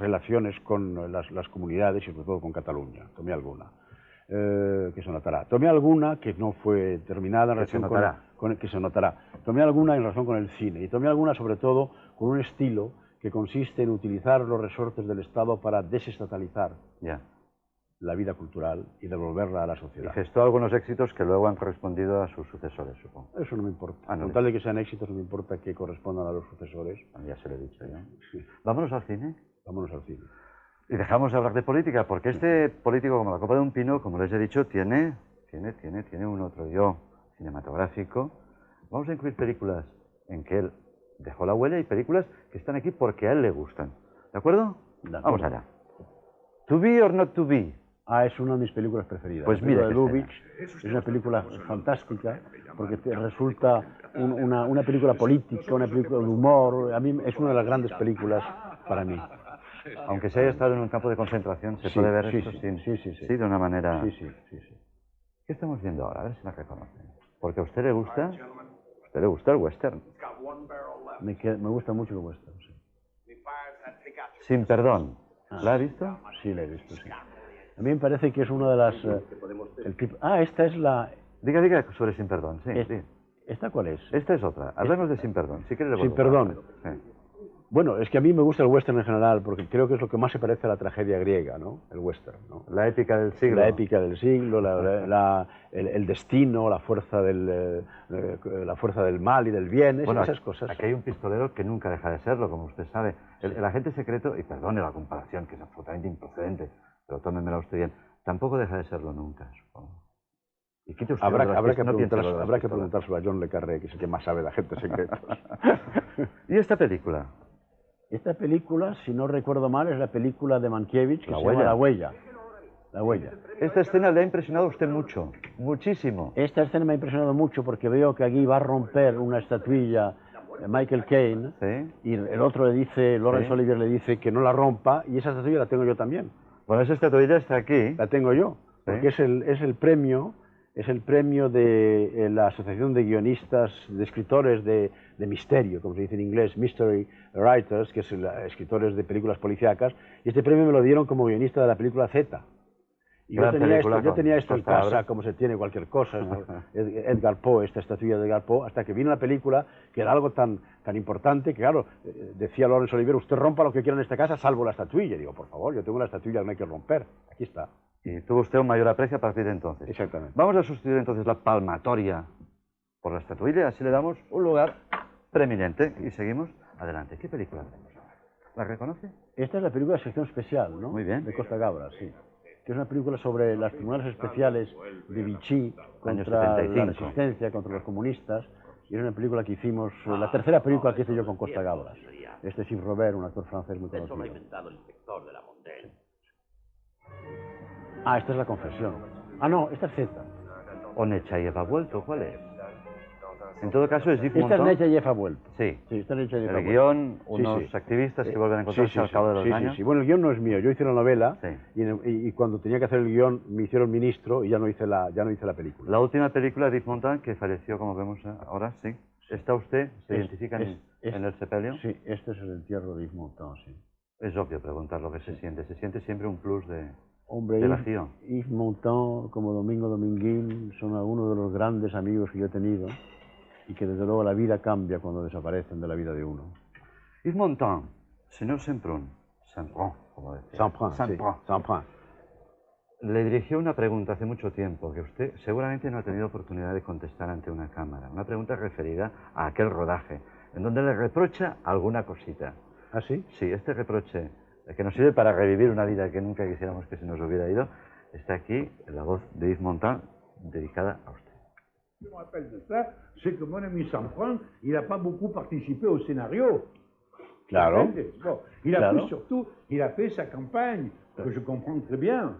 relaciones con las comunidades y sobre todo con Cataluña. Tomé alguna. Que se notará. Tomé alguna que no fue terminada en relación que se notará. Tomé alguna en relación con el cine y tomé alguna sobre todo con un estilo que consiste en utilizar los resortes del Estado para desestatalizar la vida cultural y devolverla a la sociedad. Y gestó algunos éxitos que luego han correspondido a sus sucesores, supongo. Eso no me importa. Con tal de que sean éxitos, no me importa que correspondan a los sucesores. Ya se lo he dicho yo. Sí. ¿Vámonos al cine? Vámonos al cine. Y dejamos de hablar de política, porque este político, como la copa de un pino, como les he dicho, tiene un otro yo cinematográfico. Vamos a incluir películas en que él dejó la huella y películas que están aquí porque a él le gustan. ¿De acuerdo? Vamos allá. To be or not to be. Ah, es una de mis películas preferidas. Pues la película mira de que Lubitsch es una película fantástica porque resulta una película política, una película de humor. A mí es una de las grandes películas para mí. Aunque se haya estado en un campo de concentración, se puede ver esto sí, de una manera... Sí. ¿Qué estamos viendo ahora? A ver si me reconocen. Porque a usted le gusta el western. Me gusta mucho el western, sí. Sin perdón. ¿La ha visto? Sí, la he visto, sí. A mí me parece que es una de las... esta es la... Diga sobre Sin perdón, sí. ¿Esta cuál es? Esta es otra. Hablamos de Sin perdón. Si quiere le Sin vuelvo a perdón. hablar. Sí. Bueno, es que a mí me gusta el western en general porque creo que es lo que más se parece a la tragedia griega, ¿no? El western, ¿no? La épica del siglo. La épica del siglo, el destino, la fuerza del mal y del bien, esas cosas. Aquí hay un pistolero que nunca deja de serlo, como usted sabe. El agente secreto, y perdone la comparación, que es absolutamente improcedente, pero tómemela usted bien, tampoco deja de serlo nunca, supongo. Y quite usted habrá que pistolas. preguntárselo a John le Carré, que es el que más sabe de agentes secretos. ¿Y esta película? Esta película, si no recuerdo mal, es la película de Mankiewicz que se llama La Huella. Esta escena le ha impresionado a usted mucho, muchísimo. Esta escena me ha impresionado mucho porque veo que aquí va a romper una estatuilla Michael Caine, ¿Sí? Y el otro le dice, Laurence ¿Sí? Olivier le dice que no la rompa, y esa estatuilla la tengo yo también. Bueno, esa estatuilla está aquí. La tengo yo, porque es el premio de la Asociación de Guionistas, de Escritores de Misterio, como se dice en inglés, Mystery Writers, que es escritores de películas policíacas, y este premio me lo dieron como guionista de la película Z. Y yo tenía esto en casa, como se tiene cualquier cosa, Edgar Poe, esta estatuilla de Edgar Poe, hasta que vino la película, que era algo tan importante, que claro, decía Laurence Olivier, usted rompa lo que quiera en esta casa, salvo la estatuilla. Y digo, por favor, yo tengo una estatuilla que no hay que romper, aquí está. Y tuvo usted un mayor aprecio a partir de entonces. Exactamente. Vamos a sustituir entonces la palmatoria por la estatuilla, así le damos un lugar preeminente y seguimos adelante. ¿Qué película tenemos ahora? ¿La reconoce? Esta es la película de Sección Especial, ¿no? Muy bien. De Costa Gabras, sí. Que es una película sobre las tribunales especiales de Vichy contra la resistencia, contra los comunistas. Y es una película que hicimos, la tercera película que hice yo con Costa Gabras. Este es Yves Robert, un actor francés muy conocido. Ah, esta es La Confesión. Ah, no, esta es Z. ¿O Nechayev ha vuelto? ¿Cuál es? En todo caso es Yves Esta Montand. es Nechayev ha vuelto. Sí. Esta es Nechayev ha El vuelto. guión, unos activistas que vuelven a encontrarse al cabo de los años. Sí. Bueno, el guión no es mío. Yo hice la novela y cuando tenía que hacer el guión me hicieron ministro y ya no hice la película. La última película de Yves Montand, que falleció, como vemos ahora, sí. ¿Está usted? ¿Se identifica en el sepelio? Sí, este es el entierro de Yves Montand, sí. Es obvio preguntar lo que se siente. Se siente siempre un plus de vacío. Yves Montand, como Domingo Dominguín, son algunos de los grandes amigos que yo he tenido y que desde luego la vida cambia cuando desaparecen de la vida de uno. Yves Montand, señor Semprún, como decía. Semprún. Le dirigió una pregunta hace mucho tiempo que usted seguramente no ha tenido oportunidad de contestar ante una cámara. Una pregunta referida a aquel rodaje, en donde le reprocha alguna cosita. ¿Ah, sí? Sí, este reproche, que nos sirve para revivir una vida que nunca quisiéramos que se nos hubiera ido, está aquí en la voz de Yves Montand, dedicada a usted. Je me rappelle de ça, c'est que mon ami Semprún, il n'a pas beaucoup participé au scénario. Claro. Bon, il a fait surtout, il a fait sa campagne, que je comprends très bien.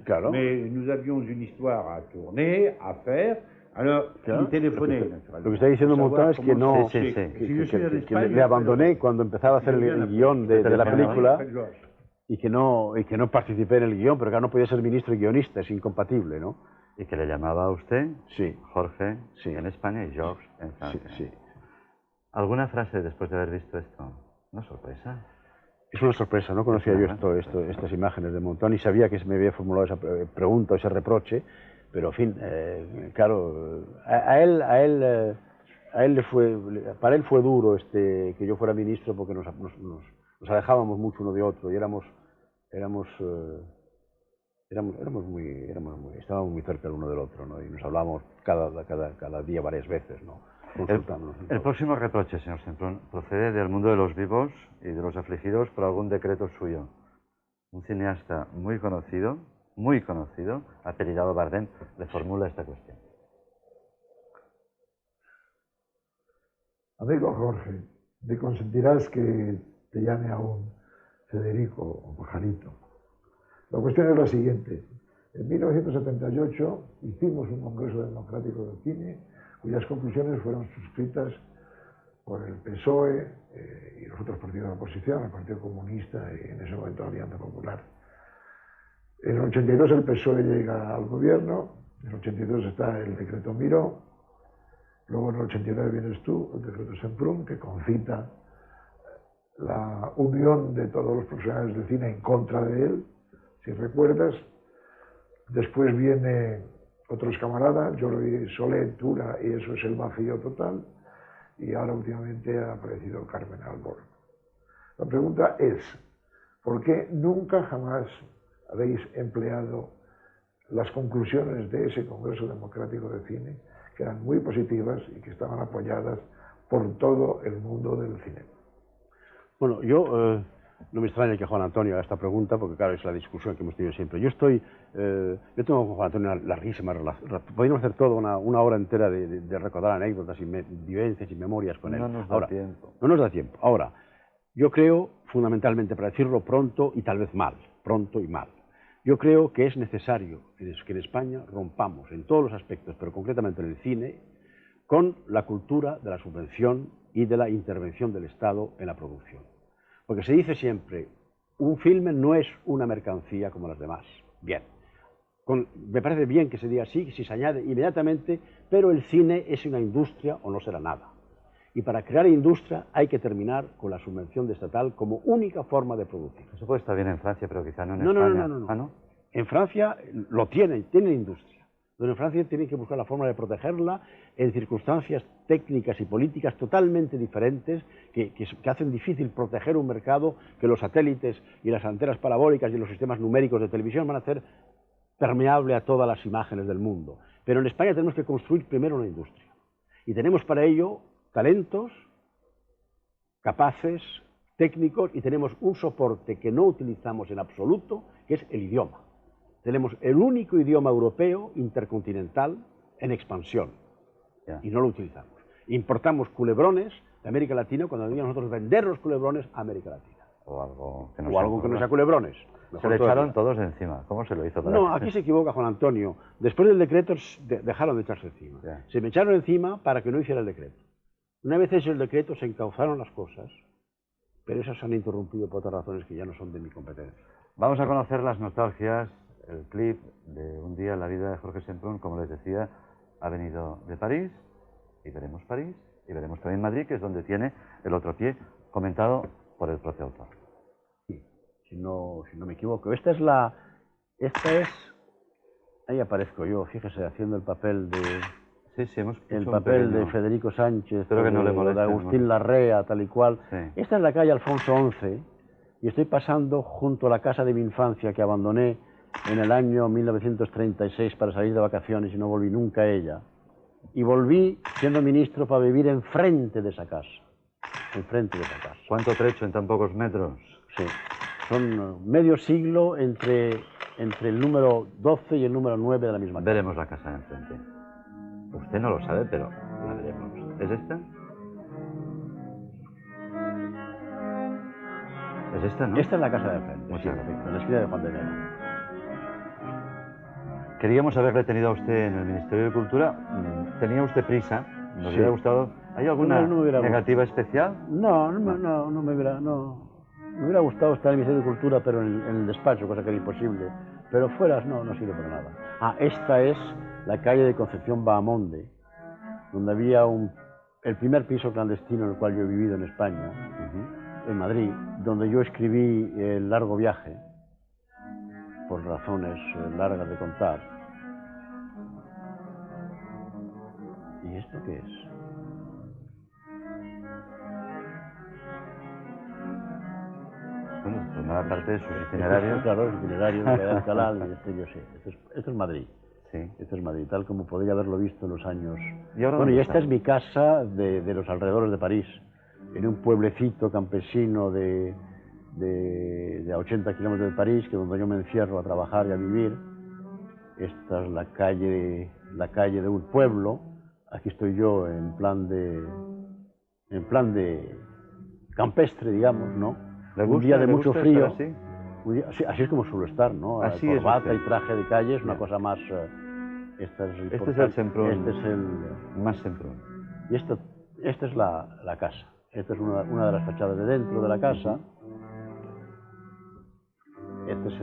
Claro. Mais nous avions une histoire à tourner, à faire. Alors, il téléphonait. Lo que está diciendo Montand es que no, que le abandoné cuando empezaba a hacer el guión de la película y que no participé en el guión, pero claro, no podía ser ministro y guionista, es incompatible, ¿no? ¿Y que le llamaba a usted? Sí. Jorge, en España, y Georges en Francia. Sí. ¿Alguna frase después de haber visto esto? ¿Una sorpresa? Es una sorpresa, no conocía yo estas imágenes de Montand y sabía que se me había formulado esa pregunta o ese reproche, pero en fin, claro, para él fue duro que yo fuera ministro porque nos alejábamos mucho uno de otro y estábamos muy cerca el uno del otro, ¿no? Y nos hablábamos cada día varias veces, ¿no? El próximo reproche, señor Semprún, procede del mundo de los vivos y de los afligidos por algún decreto suyo. Un cineasta muy conocido, apellidado Bardem, le formula esta cuestión. Amigo Jorge, me consentirás que te llame aún Federico o Pajarito. La cuestión es la siguiente. En 1978 hicimos un Congreso Democrático de Cine cuyas conclusiones fueron suscritas por el PSOE y los otros partidos de oposición, el Partido Comunista y en ese momento la Alianza Popular. En el 82 el PSOE llega al gobierno, en el 82 está el decreto Miró, luego en el 89 vienes tú, el decreto Semprún, que concita la unión de todos los profesionales de cine en contra de él, si recuerdas. Después viene otros camaradas, Jordi Soler, Tura, y eso es el vacío total. Y ahora últimamente ha aparecido Carmen Albor. La pregunta es, ¿por qué nunca jamás habéis empleado las conclusiones de ese Congreso Democrático de Cine, que eran muy positivas y que estaban apoyadas por todo el mundo del cine? Bueno, yo no me extraña que Juan Antonio haga esta pregunta, porque claro, es la discusión que hemos tenido siempre. Yo tengo con Juan Antonio una larguísima relación. Podríamos hacer toda una hora entera de recordar anécdotas y vivencias y memorias con él. No nos da tiempo. No nos da tiempo. Ahora, yo creo, fundamentalmente, para decirlo pronto y tal vez mal, pronto y mal, yo creo que es necesario que en España rompamos en todos los aspectos, pero concretamente en el cine, con la cultura de la subvención y de la intervención del Estado en la producción. Porque se dice siempre, un filme no es una mercancía como las demás. Bien, me parece bien que se diga así, si se añade inmediatamente, pero el cine es una industria o no será nada. Y para crear industria hay que terminar con la subvención estatal como única forma de producir. Eso puede estar bien en Francia, pero quizá no en España. No. ¿Ah, no? En Francia lo tienen industria. Pero en Francia tienen que buscar la forma de protegerla en circunstancias técnicas y políticas totalmente diferentes que hacen difícil proteger un mercado que los satélites y las antenas parabólicas y los sistemas numéricos de televisión van a hacer permeable a todas las imágenes del mundo. Pero en España tenemos que construir primero una industria. Y tenemos para ello talentos capaces, técnicos, y tenemos un soporte que no utilizamos en absoluto, que es el idioma. Tenemos el único idioma europeo intercontinental en expansión, y no lo utilizamos. Importamos culebrones de América Latina cuando deberíamos nosotros vender los culebrones a América Latina. O algo que no sea culebrones. Se le echaron todos encima. ¿Cómo se lo hizo? No, aquí se equivoca Juan Antonio. Después del decreto dejaron de echarse encima. Se me echaron encima para que no hiciera el decreto. Una vez hecho el decreto se encauzaron las cosas, pero esas se han interrumpido por otras razones que ya no son de mi competencia. Vamos a conocer las nostalgias. El clip de Un día en la vida de Jorge Semprún, como les decía, ha venido de París, y veremos París, y veremos también Madrid, que es donde tiene el otro pie, comentado por el propio autor. Sí, si no me equivoco. Ahí aparezco yo, fíjese, haciendo el papel de... Sí, hemos el papel de Federico Sánchez, espero que no le moleste, de Agustín Larrea, tal y cual. Sí. Esta es la calle Alfonso XI, y estoy pasando junto a la casa de mi infancia que abandoné en el año 1936 para salir de vacaciones y no volví nunca a ella. Y volví, siendo ministro, para vivir enfrente de esa casa. Enfrente de esa casa. ¿Cuánto trecho en tan pocos metros? Sí. Son medio siglo entre el número 12 y el número 9 de la misma casa. Veremos la casa de enfrente. Usted no lo sabe, pero la veremos. ¿Es esta? Es esta, ¿no? Esta es la casa de enfrente. Muchas gracias. En la esquina de Juan de Enero. Queríamos haberle tenido a usted en el Ministerio de Cultura. ¿Tenía usted prisa? ¿Nos hubiera gustado? ¿Hay alguna negativa especial? No me hubiera gustado estar en el Ministerio de Cultura, pero en el despacho, cosa que era imposible. Pero fuera no sirve para nada. Ah, esta es la calle de Concepción Bahamonde, donde había el primer piso clandestino en el cual yo he vivido en España, en Madrid, donde yo escribí El largo viaje, por razones largas de contar. ¿Y esto qué es? Bueno, formaba parte de sus itinerarios. Claro, el itinerario de Alcalá, y yo sé. Esto es Madrid. Sí. Esto es Madrid, tal como podría haberlo visto en los años... ¿Y ahora bueno, y esta es mi casa de los alrededores de París, en un pueblecito campesino de a 80 kilómetros de París, que es donde yo me encierro a trabajar y a vivir. Esta es la calle de un pueblo. Aquí estoy yo en plan de campestre, digamos, ¿no? ¿Le Un gusta, día de le mucho gusta frío. estar así? Sí, así es como suelo estar, ¿no? Así es Corbata usted. y traje de calle es una Ya. cosa más... esta es Este es importante. el Semprún. Este es el... Más Semprún. Y esta es la casa. Esta es una de las fachadas de dentro de la casa. Este es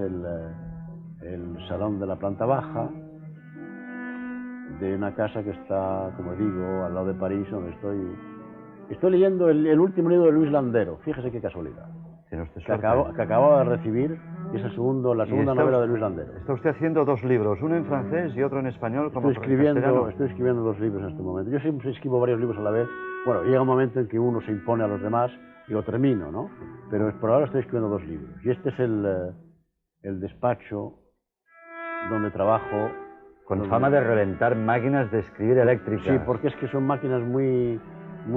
el salón de la planta baja de una casa que está, como digo, al lado de París, donde estoy leyendo el último libro de Luis Landero. Fíjese qué casualidad. Tiene usted Que suerte. acababa de recibir, y es la segunda está novela usted- de Luis Landero. Está usted haciendo 2 libros, uno en francés y otro en español, como Estoy en castellano. escribiendo 2 libros en este momento. Yo siempre escribo varios libros a la vez. Bueno, llega un momento en que uno se impone a los demás y lo termino, ¿no? Pero por ahora estoy escribiendo 2 libros. Y este es el despacho donde trabajo. Con fama de reventar máquinas de escribir eléctricas. Sí, porque es que son máquinas muy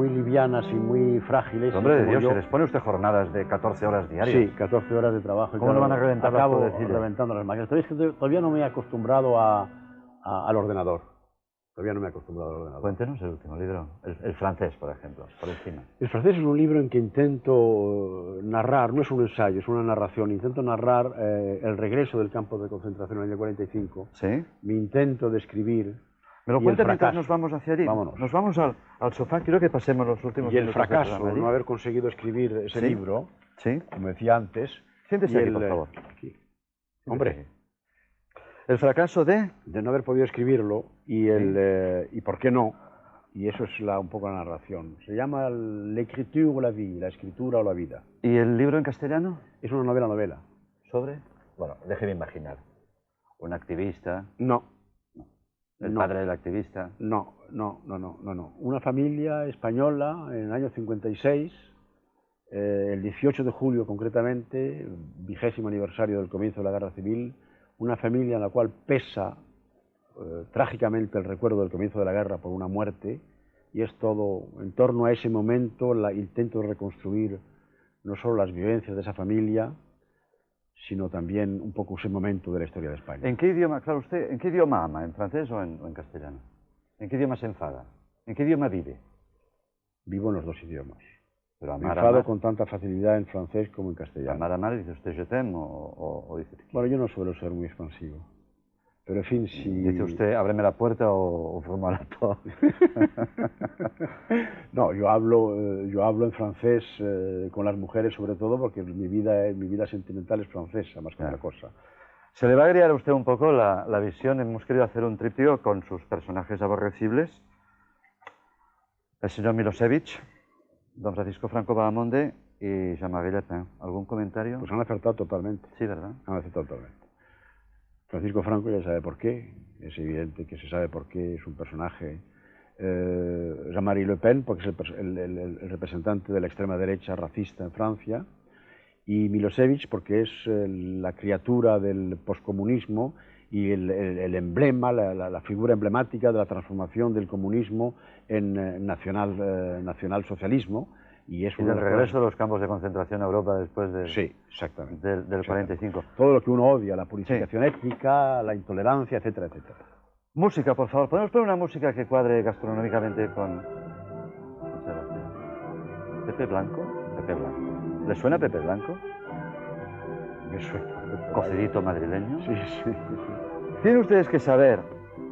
livianas y muy frágiles. Hombre y de como Dios, se les pone usted jornadas de 14 horas diarias. Sí, 14 horas de trabajo. y ¿Cómo no van a reventar las acabo pobrecillas? reventando las máquinas. Pero es que todavía no me he acostumbrado al ordenador. Todavía no me he acostumbrado al ordenador. Cuéntenos el último libro, el francés, por ejemplo, por encima. El francés es un libro en que intento narrar, no es un ensayo, es una narración, intento narrar el regreso del campo de concentración en el año 45, ¿Sí? mi intento de escribir ¿Me lo y cuenta el mientras fracaso. nos vamos hacia allí? Vámonos. Nos vamos al sofá, quiero que pasemos los últimos Y el minutos del fracaso programa de no allí. haber conseguido escribir ese Sí. libro, Sí, como decía antes. siéntese y aquí, por favor. aquí. Hombre, El fracaso de... de no haber podido escribirlo y por qué no, y eso es un poco la narración. Se llama L'écriture ou la vie, la escritura o la vida. ¿Y el libro en castellano? Es una novela. ¿Sobre? Bueno, déjeme imaginar. Un activista, No. el No. padre del activista. No. Una familia española en el año 56, el 18 de julio concretamente, 20º aniversario del comienzo de la Guerra Civil, una familia en la cual pesa trágicamente el recuerdo del comienzo de la guerra por una muerte, y es todo en torno a ese momento, el intento de reconstruir no solo las vivencias de esa familia, sino también un poco ese momento de la historia de España. ¿En qué idioma, claro, usted, en qué idioma ama? ¿En francés o en castellano? ¿En qué idioma se enfada? ¿En qué idioma vive? Vivo en los 2 idiomas. Pero Me amar, enfado amar, con tanta facilidad en francés como en castellano. amar, dice usted je t'aime o dice... Bueno, yo no suelo ser muy expansivo. Pero en fin, si... Dice usted, ábreme la puerta o forma la toa. No, yo hablo en francés con las mujeres sobre todo porque mi vida sentimental es francesa más que otra cosa. Se le va a agriar a usted un poco la visión. Hemos querido hacer un tríptico con sus personajes aborrecibles. El señor Milosevic, don Francisco Franco Bahamonde y Jean-Marie Le Pen. ¿Algún comentario? Pues han acertado totalmente. Sí, ¿verdad? Han acertado totalmente. Francisco Franco ya sabe por qué. Es evidente que se sabe por qué es un personaje. Jean-Marie Le Pen, porque es el representante de la extrema derecha racista en Francia. Y Milosevic, porque es la criatura del poscomunismo y el emblema, la figura emblemática de la transformación del comunismo en nacionalsocialismo. Y es Y del regreso de los campos de concentración a Europa después de, sí, exactamente, del 45. Todo lo que uno odia, la purificación étnica, la intolerancia, etcétera, etcétera. Música, por favor. ¿Podemos poner una música que cuadre gastronómicamente con Sebastián? ¿Pepe Blanco? Pepe Blanco. ¿Le suena Pepe Blanco? Me suena. Cocidito madrileño. Sí. Tienen ustedes que saber,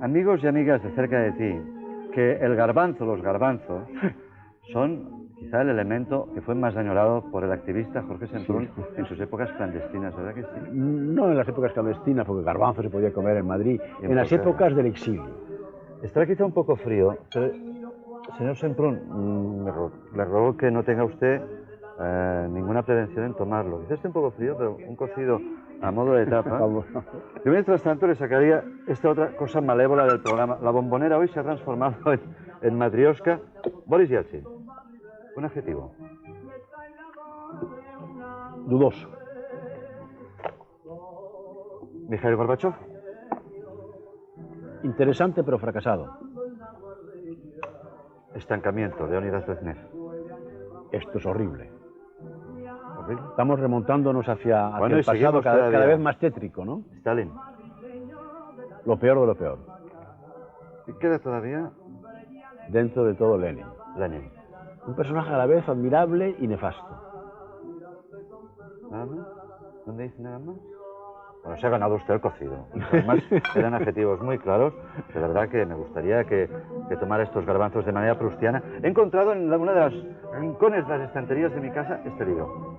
amigos y amigas de cerca de ti, que el garbanzo, los garbanzos, son quizá el elemento que fue más añorado por el activista Jorge Semprún en sus épocas clandestinas, ¿verdad que sí? No en las épocas clandestinas, porque garbanzo se podía comer en Madrid, en las Portugal. épocas del exilio. Estará quizá un poco frío, pero, señor Semprún, le ruego que no tenga usted ninguna prevención en tomarlo. Quizá esté un poco frío, pero un cocido a modo de tapa. Yo mientras tanto le sacaría esta otra cosa malévola del programa. La bombonera hoy se ha transformado en matrioshka. Boris Yeltsin. Un adjetivo. Dudoso. Mikhail Gorbachev. Interesante pero fracasado. Estancamiento. Leonidas Brezhnev. Esto es horrible. Horrible. Estamos remontándonos hacia Bueno, el y pasado seguimos cada todavía. vez más tétrico, ¿no? Stalin. Lo peor de lo peor. Y queda todavía Dentro de todo Lenin. Lenin. Un personaje a la vez admirable y nefasto. ¿Nada más? ¿Dónde dice nada más? Bueno, se ha ganado usted el cocido. Además, eran adjetivos muy claros. De verdad que me gustaría que tomara estos garbanzos de manera proustiana. He encontrado en una de las rincones de las estanterías de mi casa este libro.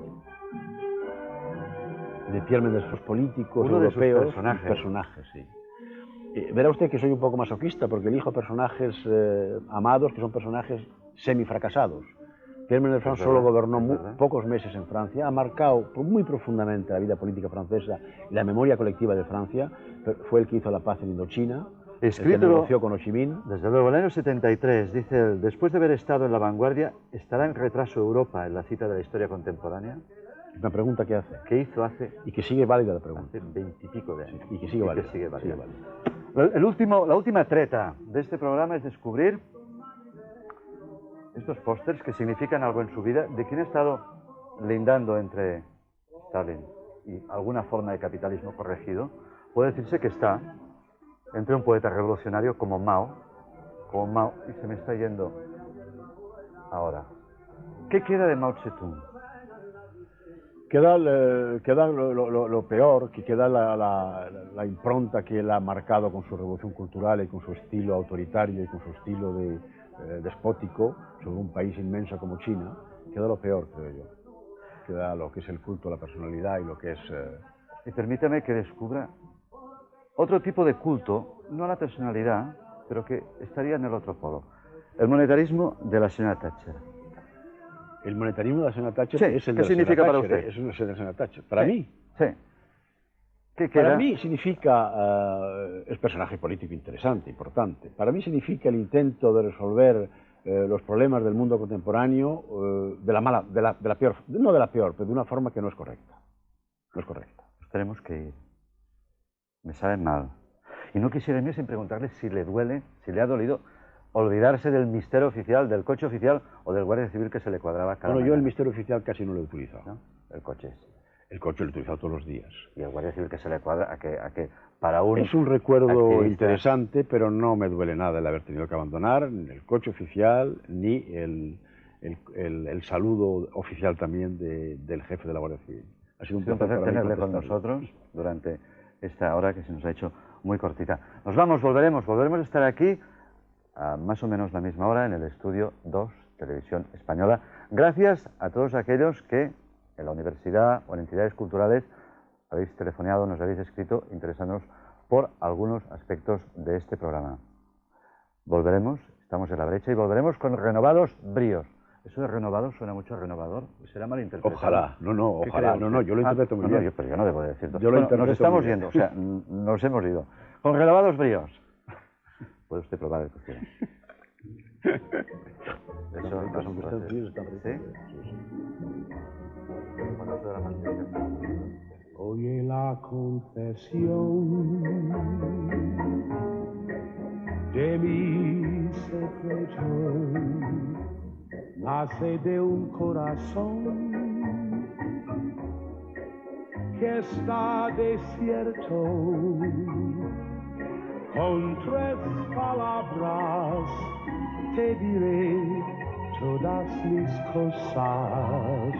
De Pierre Mendès, los políticos Uno de sus europeos. personajes. Sí. Verá usted que soy un poco masoquista porque elijo personajes amados que son personajes semifracasados. Pierre Mendès France solo gobernó pocos meses en Francia, ha marcado muy profundamente la vida política francesa y la memoria colectiva de Francia. Fue el que hizo la paz en Indochina, el que negoció con Ho Chi Minh. Desde luego, en el año 73, dice él, después de haber estado en la vanguardia, ¿estará en retraso Europa en la cita de la historia contemporánea? Una pregunta que hace. ¿Qué hizo hace? Y que sigue válida la pregunta. Hace 20 y pico de años. Y que sigue válida. La última treta de este programa es descubrir estos pósters que significan algo en su vida, de quien ha estado lindando entre Stalin y alguna forma de capitalismo corregido. Puede decirse que está entre un poeta revolucionario como Mao, y se me está yendo ahora. ¿Qué queda de Mao Zedong? Queda lo peor, que queda la impronta que él ha marcado con su revolución cultural y con su estilo autoritario y con su estilo despótico sobre un país inmenso como China. Queda lo peor, creo yo. Queda lo que es el culto a la personalidad y lo que es... Y permítame que descubra otro tipo de culto, no a la personalidad, pero que estaría en el otro polo. El monetarismo de la señora Thatcher. El monetarismo de la señora Thatcher sí, es el ¿qué de la significa para Thatcher, usted? Es el de la señora Thatcher. Para mí. Sí. ¿Qué queda? Para mí significa, es personaje político interesante, importante. Para mí significa el intento de resolver los problemas del mundo contemporáneo de la peor, no de la peor, pero de una forma que no es correcta. No es correcta. Nos tenemos que ir. Me saben mal. Y no quisiera irme sin preguntarle si le duele, si le ha dolido olvidarse del misterio oficial, del coche oficial o del guardia civil que se le cuadraba cada Bueno, mañana. yo el misterio oficial casi no lo he utilizado. ¿No? El coche. El coche lo he utilizado todos los días. Y el guardia civil que se le cuadra, a que para un... Es un recuerdo activista... interesante, pero no me duele nada el haber tenido que abandonar ni el coche oficial, ni el saludo oficial también del jefe de la Guardia Civil. Ha sido un placer tenerle con nosotros durante esta hora que se nos ha hecho muy cortita. Nos vamos, volveremos a estar aquí a más o menos la misma hora en el Estudio 2, Televisión Española. Gracias a todos aquellos que en la universidad o en entidades culturales habéis telefoneado, nos habéis escrito interesándonos por algunos aspectos de este programa. Volveremos, estamos en la brecha y volveremos con renovados bríos. Eso de renovado suena mucho a renovador, será malinterpretado. Ojalá, ojalá, yo lo interpreto muy bien. Pero yo no debo decirlo. Yo lo interpreto nos estamos muy bien. yendo, o sea, nos hemos ido. Con renovados bríos. Puede usted probar el que quiera. Eso es un placer. ¿Sí? Bueno, eso de la pastilla. Oye la confesión de mi secreto, nace de un corazón que está desierto. Con 3 palabras te diré todas mis cosas.